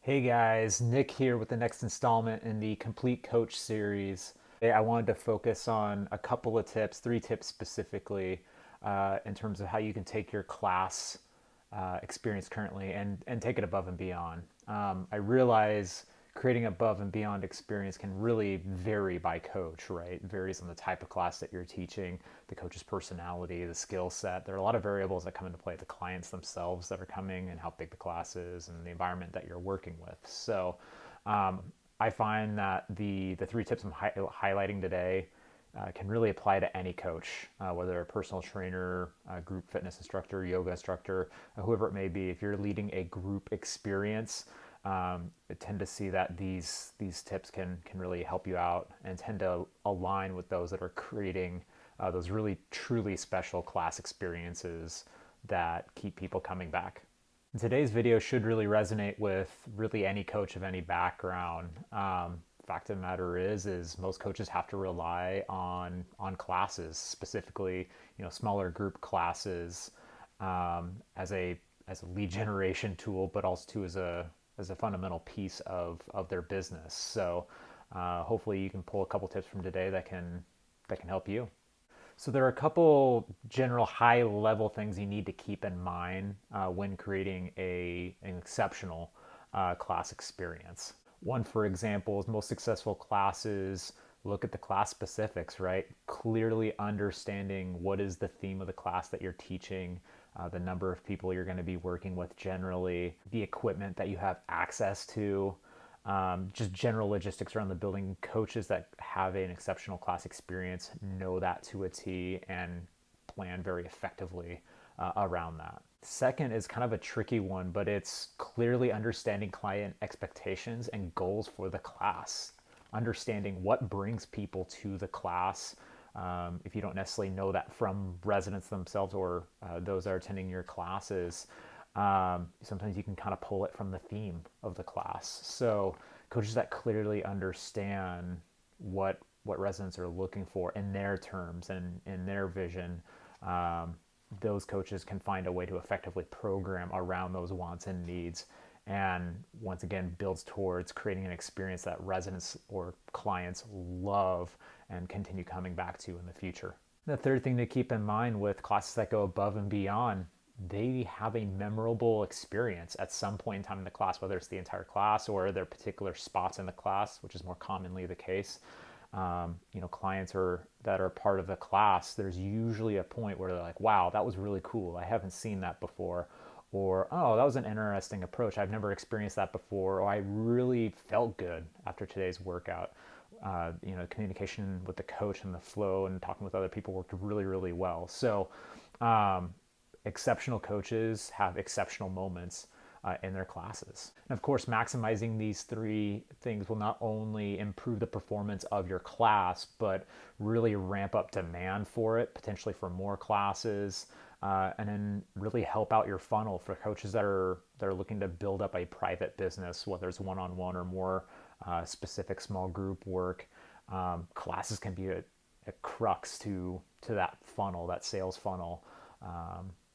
Hey guys, Nick here with the next installment in the Complete Coach series. Today I wanted to focus on a couple of tips, three tips specifically, in terms of how you can take your class experience currently and take it above and beyond. I realize creating above and beyond experience can really vary by coach, right? It varies on the type of class that you're teaching, the coach's personality, the skill set. There are a lot of variables that come into play, the clients themselves that are coming and how big the class is and the environment that you're working with. So I find that the three tips I'm highlighting today can really apply to any coach, whether a personal trainer, a group fitness instructor, yoga instructor, whoever it may be. If you're leading a group experience, I tend to see that these tips can really help you out and tend to align with those that are creating those really truly special class experiences that keep people coming back. Today's video should really resonate with really any coach of any background. Fact of the matter is most coaches have to rely on classes, specifically, smaller group classes, as a lead generation tool, but also too as a fundamental piece of their business. So hopefully you can pull a couple tips from today that can help you. So there are a couple general high-level things you need to keep in mind when creating an exceptional class experience. One, for example, is most successful classes look at the class specifics, right? Clearly understanding what is the theme of the class that you're teaching, the number of people you're going to be working with generally, the equipment that you have access to, just general logistics around the building. Coaches that have an exceptional class experience know that to a T and plan very effectively around that. Second is kind of a tricky one, but it's clearly understanding client expectations and goals for the class. Understanding what brings people to the class. If you don't necessarily know that from residents themselves or those that are attending your classes, sometimes you can kind of pull it from the theme of the class. So coaches that clearly understand what residents are looking for in their terms and in their vision, those coaches can find a way to effectively program around those wants and needs, and once again builds towards creating an experience that residents or clients love and continue coming back to in the future. The third thing to keep in mind with classes that go above and beyond, they have a memorable experience at some point in time in the class, whether it's the entire class or their particular spots in the class, which is more commonly the case. Clients that are part of the class, there's usually a point where they're like, wow, that was really cool. I haven't seen that before. Or, oh, that was an interesting approach. I've never experienced that before. Or I really felt good after today's workout. Communication with the coach and the flow and talking with other people worked really, really well. So exceptional coaches have exceptional moments in their classes. And of course, maximizing these three things will not only improve the performance of your class, but really ramp up demand for it, potentially for more classes, and then really help out your funnel for coaches that are looking to build up a private business, whether it's one-on-one or more specific small group work. Classes can be a crux to that funnel, that sales funnel,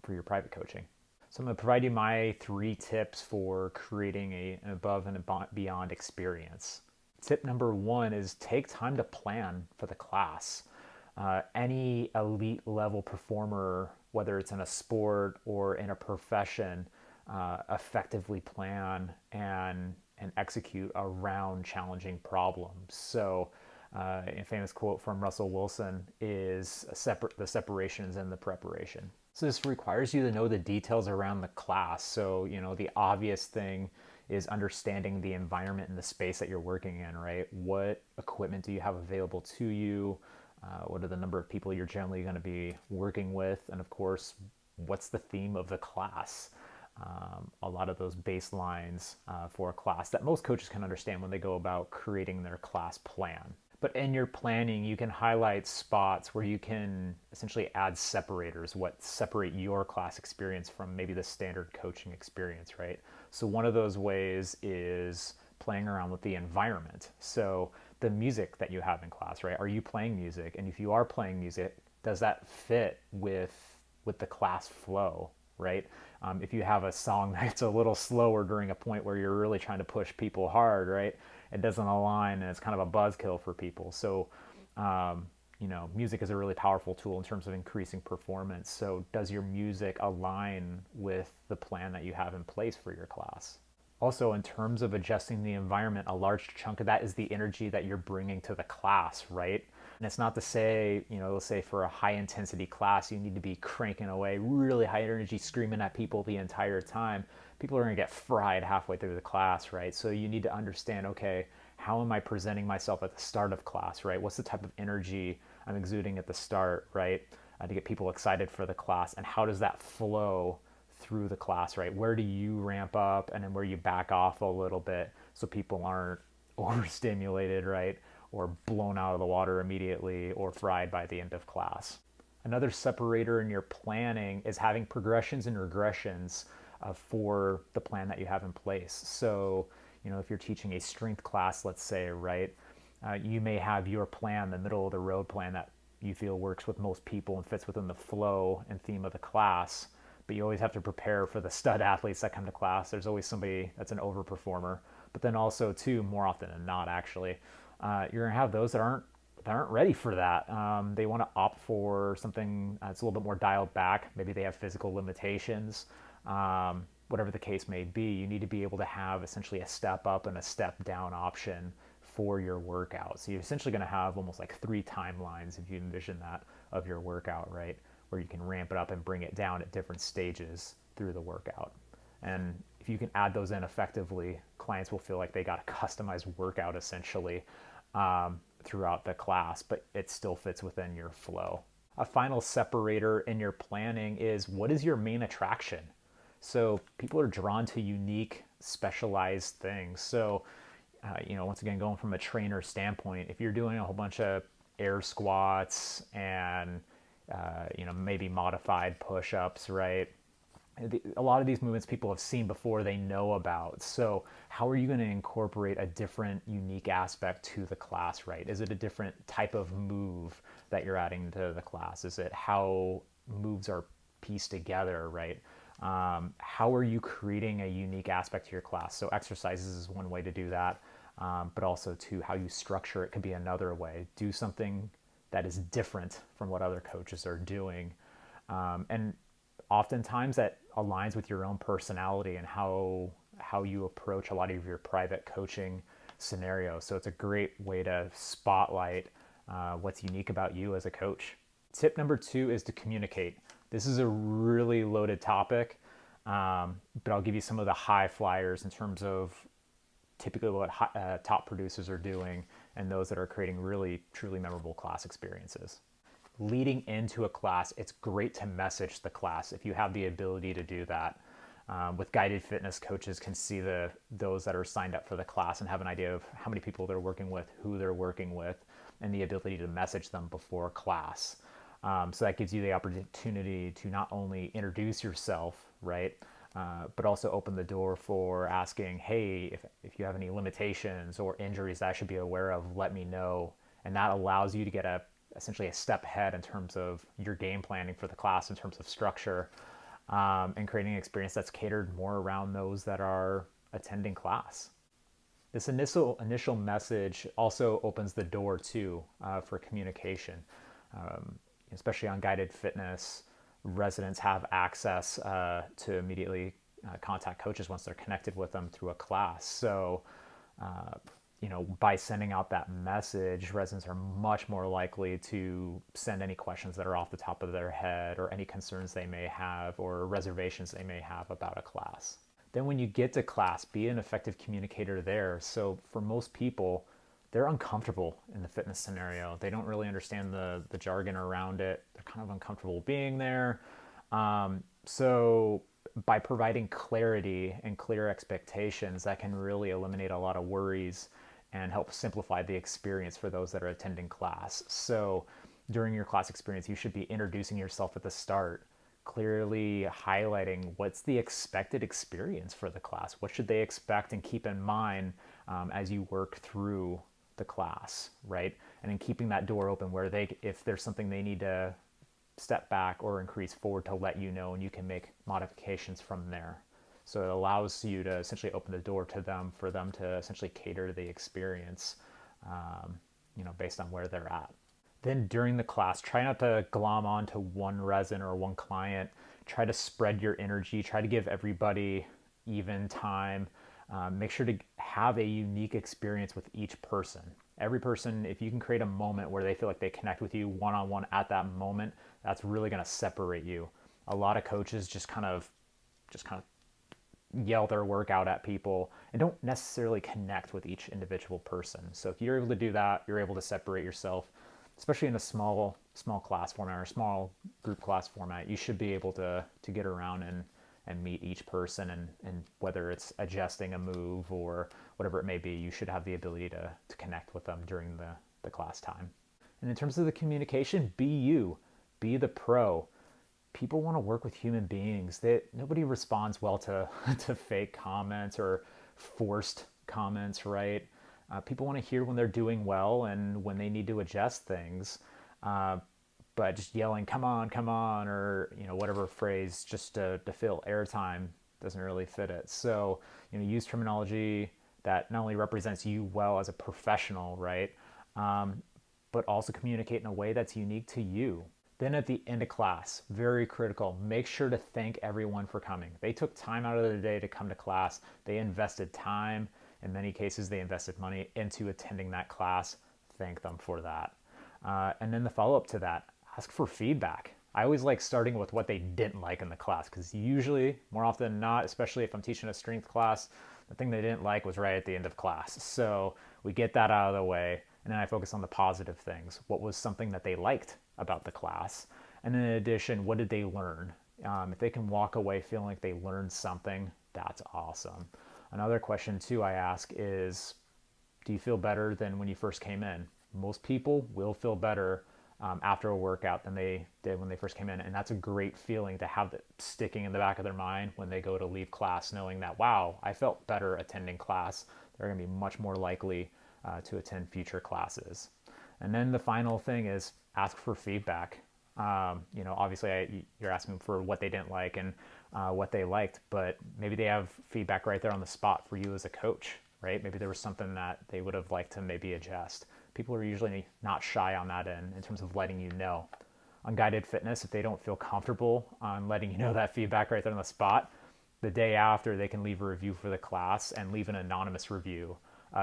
for your private coaching. So I'm going to provide you my three tips for creating an above and beyond experience. Tip number one is take time to plan for the class. Any elite level performer, whether it's in a sport or in a profession, effectively plan and execute around challenging problems. So a famous quote from Russell Wilson is the separation is in the preparation. So this requires you to know the details around the class. So, the obvious thing is understanding the environment and the space that you're working in, right? What equipment do you have available to you? What are the number of people you're generally going to be working with? And of course, what's the theme of the class? A lot of those baselines for a class that most coaches can understand when they go about creating their class plan. But in your planning, you can highlight spots where you can essentially add separators, what separate your class experience from maybe the standard coaching experience, right? So one of those ways is playing around with the environment. So the music that you have in class, right? Are you playing music? And if you are playing music, does that fit with the class flow, right? If you have a song that's a little slower during a point where you're really trying to push people hard, right? It doesn't align and it's kind of a buzzkill for people. So, music is a really powerful tool in terms of increasing performance. So does your music align with the plan that you have in place for your class? Also, in terms of adjusting the environment, a large chunk of that is the energy that you're bringing to the class, right? And it's not to say, let's say for a high intensity class, you need to be cranking away really high energy, screaming at people the entire time. People are going to get fried halfway through the class, right? So you need to understand, okay, how am I presenting myself at the start of class, right? What's the type of energy I'm exuding at the start, right? To get people excited for the class, and how does that flow through the class, right? Where do you ramp up and then where you back off a little bit so people aren't overstimulated, right? Or blown out of the water immediately or fried by the end of class. Another separator in your planning is having progressions and regressions for the plan that you have in place. So, if you're teaching a strength class, let's say, right, you may have your plan, the middle of the road plan that you feel works with most people and fits within the flow and theme of the class. But you always have to prepare for the stud athletes that come to class. There's always somebody that's an overperformer. But then also, too, more often than not, actually, you're going to have those that aren't ready for that. They want to opt for something that's a little bit more dialed back. Maybe they have physical limitations. Whatever the case may be, you need to be able to have essentially a step up and a step down option for your workout. So you're essentially going to have almost like 3 timelines, if you envision that, of your workout, right? Where you can ramp it up and bring it down at different stages through the workout. And if you can add those in effectively, clients will feel like they got a customized workout essentially throughout the class, but it still fits within your flow. A final separator in your planning is, what is your main attraction? So people are drawn to unique, specialized things. So, once again, going from a trainer standpoint, if you're doing a whole bunch of air squats and, maybe modified push-ups, right? A lot of these movements people have seen before, they know about. So how are you going to incorporate a different, unique aspect to the class, right? Is it a different type of move that you're adding to the class? Is it how moves are pieced together, right? How are you creating a unique aspect to your class? So exercises is one way to do that, but also to how you structure it could be another way. Do something that is different from what other coaches are doing. And oftentimes that aligns with your own personality and how you approach a lot of your private coaching scenarios. So it's a great way to spotlight what's unique about you as a coach. Tip number 2 is to communicate. This is a really loaded topic, but I'll give you some of the high flyers in terms of typically what top producers are doing and those that are creating really, truly memorable class experiences. Leading into a class, it's great to message the class if you have the ability to do that. With guided fitness, coaches can see those that are signed up for the class and have an idea of how many people they're working with, who they're working with, and the ability to message them before class. So that gives you the opportunity to not only introduce yourself, right, but also open the door for asking, hey, if you have any limitations or injuries that I should be aware of, let me know. And that allows you to get essentially a step ahead in terms of your game planning for the class, in terms of structure, and creating an experience that's catered more around those that are attending class. This initial message also opens the door too for communication. Especially on guided fitness, residents have access to immediately contact coaches once they're connected with them through a class. So, by sending out that message, residents are much more likely to send any questions that are off the top of their head or any concerns they may have or reservations they may have about a class. Then when you get to class, be an effective communicator there. So for most people, they're uncomfortable in the fitness scenario. They don't really understand the jargon around it. They're kind of uncomfortable being there. So by providing clarity and clear expectations, that can really eliminate a lot of worries and help simplify the experience for those that are attending class. So during your class experience, you should be introducing yourself at the start, clearly highlighting what's the expected experience for the class. What should they expect and keep in mind as you work through the class, right? And then keeping that door open where if there's something they need to step back or increase forward to let you know, and you can make modifications from there. So it allows you to essentially open the door to them for them to essentially cater to the experience, based on where they're at. Then during the class, try not to glom on to one resident or one client. Try to spread your energy. Try to give everybody even time. Make sure to have a unique experience with each person. Every person, if you can create a moment where they feel like they connect with you one-on-one at that moment, that's really going to separate you. A lot of coaches just kind of yell their workout at people and don't necessarily connect with each individual person. So if you're able to do that, you're able to separate yourself, especially in a small class format or small group class format. You should be able to get around and meet each person, and whether it's adjusting a move or whatever it may be, you should have the ability to connect with them during the class time. And in terms of the communication, be you, be the pro. People want to work with human beings. Nobody responds well to fake comments or forced comments, right? People want to hear when they're doing well and when they need to adjust things. But just yelling, come on, or whatever phrase just to fill airtime doesn't really fit it. So use terminology that not only represents you well as a professional, right, but also communicate in a way that's unique to you. Then at the end of class, very critical, make sure to thank everyone for coming. They took time out of their day to come to class. They invested time. In many cases, they invested money into attending that class. Thank them for that. And then the follow-up to that, ask for feedback. I always like starting with what they didn't like in the class, because usually, more often than not, especially if I'm teaching a strength class, the thing they didn't like was right at the end of class. So we get that out of the way, and then I focus on the positive things. What was something that they liked about the class? And then in addition, what did they learn? If they can walk away feeling like they learned something, that's awesome. Another question too I ask is, do you feel better than when you first came in? Most people will feel better after a workout than they did when they first came in. And that's a great feeling to have that sticking in the back of their mind when they go to leave class, knowing that, wow, I felt better attending class. They're going to be much more likely to attend future classes. And then the final thing is ask for feedback. Obviously you're asking for what they didn't like and what they liked, but maybe they have feedback right there on the spot for you as a coach, right? Maybe there was something that they would have liked to maybe adjust. People are usually not shy on that end in terms of letting you know. On guided fitness, if they don't feel comfortable on letting you know that feedback right there on the spot, the day after they can leave a review for the class and leave an anonymous review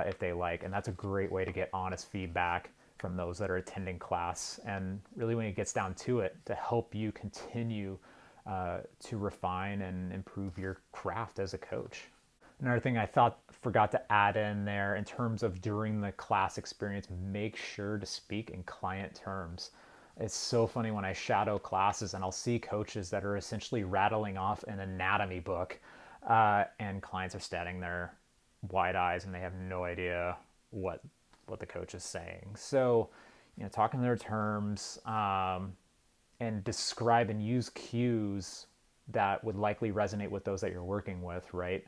if they like. And that's a great way to get honest feedback from those that are attending class. And really when it gets down to it, to help you continue to refine and improve your craft as a coach. Another thing I forgot to add in there in terms of during the class experience, make sure to speak in client terms. It's so funny when I shadow classes and I'll see coaches that are essentially rattling off an anatomy book and clients are standing there wide eyes and they have no idea what the coach is saying. So, talk in their terms and describe and use cues that would likely resonate with those that you're working with, right?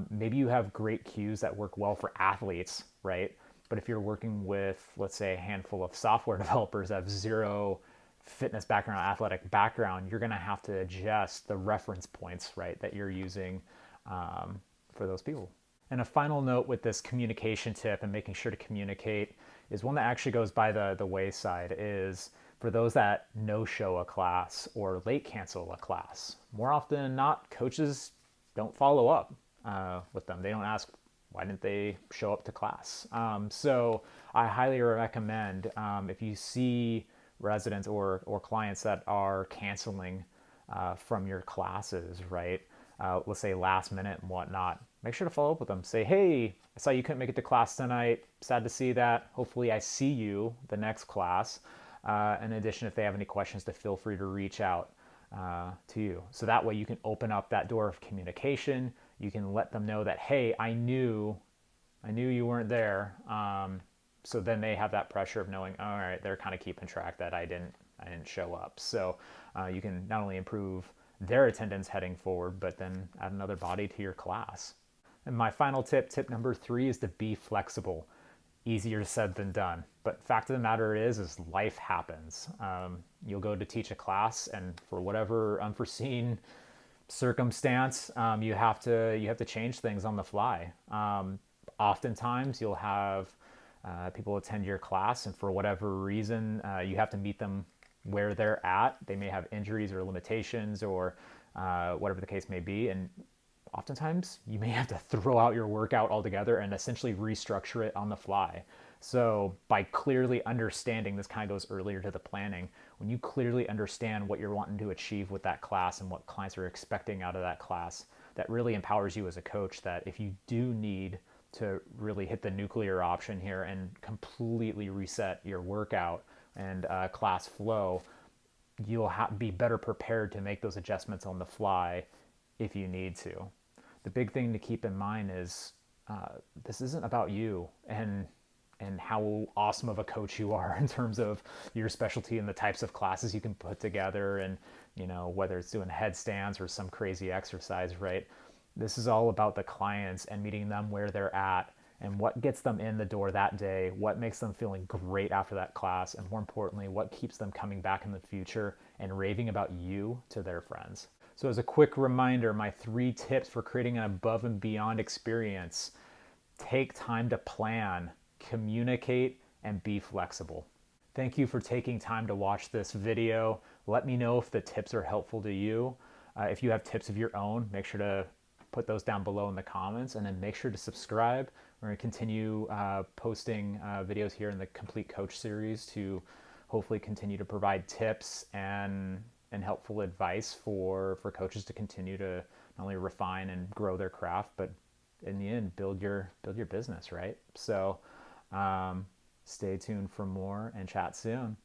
Maybe you have great cues that work well for athletes, right? But if you're working with, let's say, a handful of software developers that have zero fitness background, athletic background, you're going to have to adjust the reference points, right, that you're using for those people. And a final note with this communication tip and making sure to communicate is one that actually goes by the wayside is for those that no-show a class or late cancel a class. More often than not, coaches don't follow up with them. They don't ask, why didn't they show up to class? So I highly recommend if you see residents or clients that are canceling from your classes, right? Let's say last minute and whatnot, make sure to follow up with them. Say, hey, I saw you couldn't make it to class tonight. Sad to see that. Hopefully I see you the next class. In addition, if they have any questions, to feel free to reach out to you. So that way you can open up that door of communication. You can let them know that, hey, I knew you weren't there. So then they have that pressure of knowing, all right, they're kind of keeping track that I didn't show up. So you can not only improve their attendance heading forward, but then add another body to your class. And my final tip number 3, is to be flexible. Easier said than done. But fact of the matter is life happens. You'll go to teach a class, and for whatever unforeseen circumstance, you have to change things on the fly. Oftentimes, you'll have people attend your class, and for whatever reason, you have to meet them where they're at. They may have injuries or limitations, or whatever the case may be, and oftentimes you may have to throw out your workout altogether and essentially restructure it on the fly. So by clearly understanding, this kind of goes earlier to the planning, when you clearly understand what you're wanting to achieve with that class and what clients are expecting out of that class, that really empowers you as a coach, that if you do need to really hit the nuclear option here and completely reset your workout and class flow, you'll be better prepared to make those adjustments on the fly if you need to. The big thing to keep in mind is this isn't about you and how awesome of a coach you are in terms of your specialty and the types of classes you can put together, and whether it's doing headstands or some crazy exercise, right? This is all about the clients and meeting them where they're at and what gets them in the door that day, what makes them feeling great after that class, and more importantly, what keeps them coming back in the future and raving about you to their friends. So as a quick reminder, my 3 tips for creating an above and beyond experience: take time to plan, communicate, and be flexible. Thank you for taking time to watch this video. Let me know if the tips are helpful to you. If you have tips of your own, make sure to put those down below in the comments, and then make sure to subscribe. We're going to continue posting videos here in the Complete Coach series to hopefully continue to provide tips and helpful advice for coaches to continue to not only refine and grow their craft, but in the end, build your business, right? So stay tuned for more and chat soon.